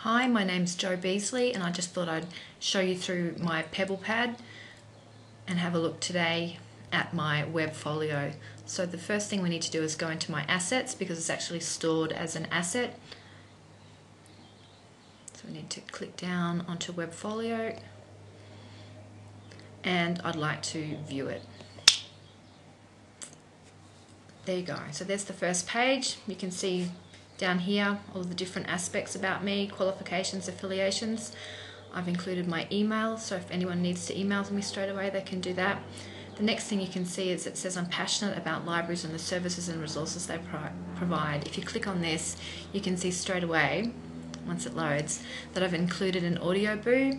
Hi, my name's jobeaz, and I just thought I'd show you through my Pebble Pad and have a look today at my Webfolio. So the first thing we need to do is go into my assets because it's actually stored as an asset. So we need to click down onto Webfolio and I'd like to view it. There you go. So there's the first page. You can see down here all of the different aspects about me, qualifications, affiliations. I've included my email, so if anyone needs to email me straight away, they can do that. The next thing you can see is it says I'm passionate about libraries and the services and resources they provide. If you click on this, you can see straight away, once it loads, that I've included an audio boo.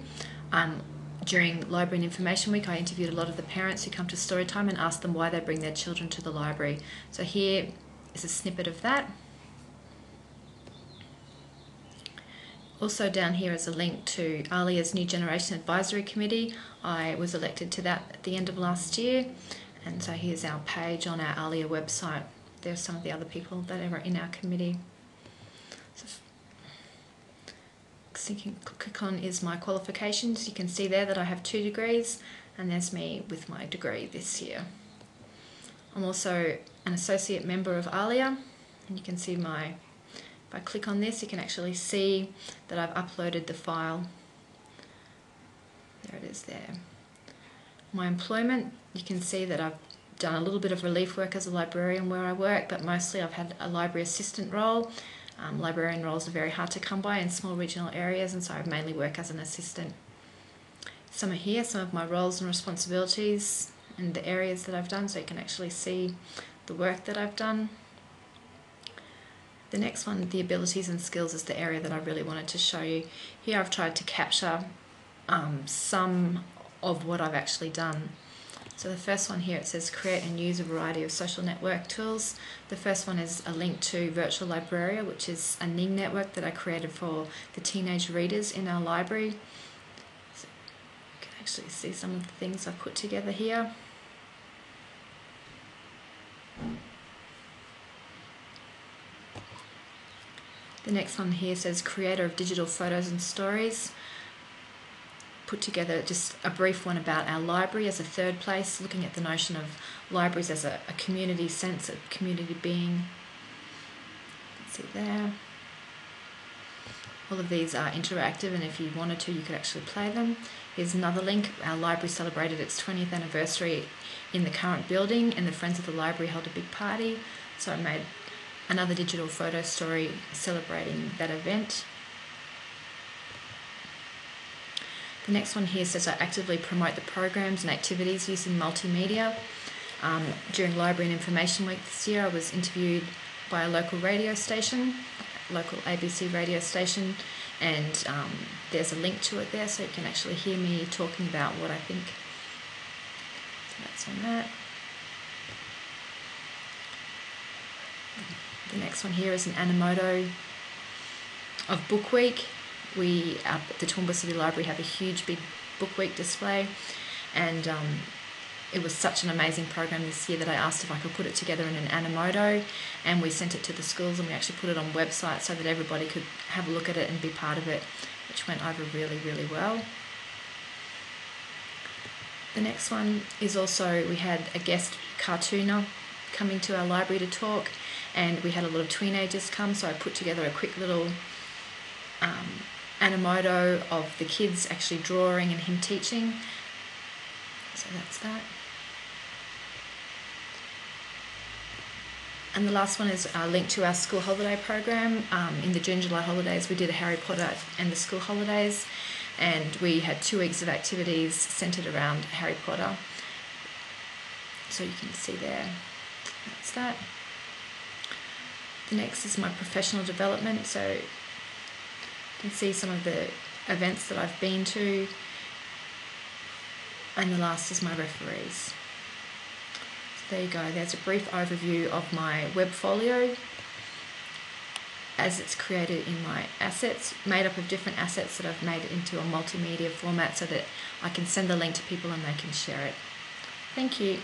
During Library and Information Week, I interviewed a lot of the parents who come to Storytime and asked them why they bring their children to the library. So here is a snippet of that. Also down here is a link to ALIA's New Generation Advisory Committee. I was elected to that at the end of last year, and so here's our page on our ALIA website. There's some of the other people that are in our committee. So you can click on is my qualifications. You can see there that I have 2 degrees, and there's me with my degree this year. I'm also an associate member of ALIA, and you can see if I click on this, you can actually see that I've uploaded the file. There it is there. My employment, you can see that I've done a little bit of relief work as a librarian where I work, but mostly I've had a library assistant role. Librarian roles are very hard to come by in small regional areas, and so I mainly work as an assistant. Some are here, some of my roles and responsibilities and the areas that I've done, so you can actually see the work that I've done. The next one, the abilities and skills, is the area that I really wanted to show you. Here I've tried to capture some of what I've actually done. So the first one here, it says create and use a variety of social network tools. The first one is a link to Virtual Libraria, which is a Ning network that I created for the teenage readers in our library. So you can actually see some of the things I've put together here. The next one here says creator of digital photos and stories. Put together just a brief one about our library as a third place, looking at the notion of libraries as a community sense, a community being. See there. All of these are interactive, and if you wanted to, you could actually play them. Here's another link. Our library celebrated its 20th anniversary in the current building, and the Friends of the Library held a big party. So I made another digital photo story celebrating that event. The next one here says I actively promote the programs and activities using multimedia. During Library and Information Week this year, I was interviewed by a local radio station, local ABC radio station, and there's a link to it there, so you can actually hear me talking about what I think. So that's on that. The next one here is an Animoto of Book Week. We at the Toowoomba City Library have a huge big Book Week display, and it was such an amazing program this year that I asked if I could put it together in an Animoto, and we sent it to the schools and we actually put it on website so that everybody could have a look at it and be part of it, which went over really, really well. The next one is also, we had a guest cartooner coming to our library to talk, and we had a lot of teenagers come, so I put together a quick little Animoto of the kids actually drawing and him teaching. So that's that. And the last one is a link to our school holiday program. In the June-July holidays, we did a Harry Potter and the school holidays, and we had 2 weeks of activities centred around Harry Potter. So you can see there, that's that. The next is my professional development. So you can see some of the events that I've been to, and the last is my referees. So there you go, there's a brief overview of my Webfolio as it's created in my assets, made up of different assets that I've made into a multimedia format so that I can send the link to people and they can share it. Thank you.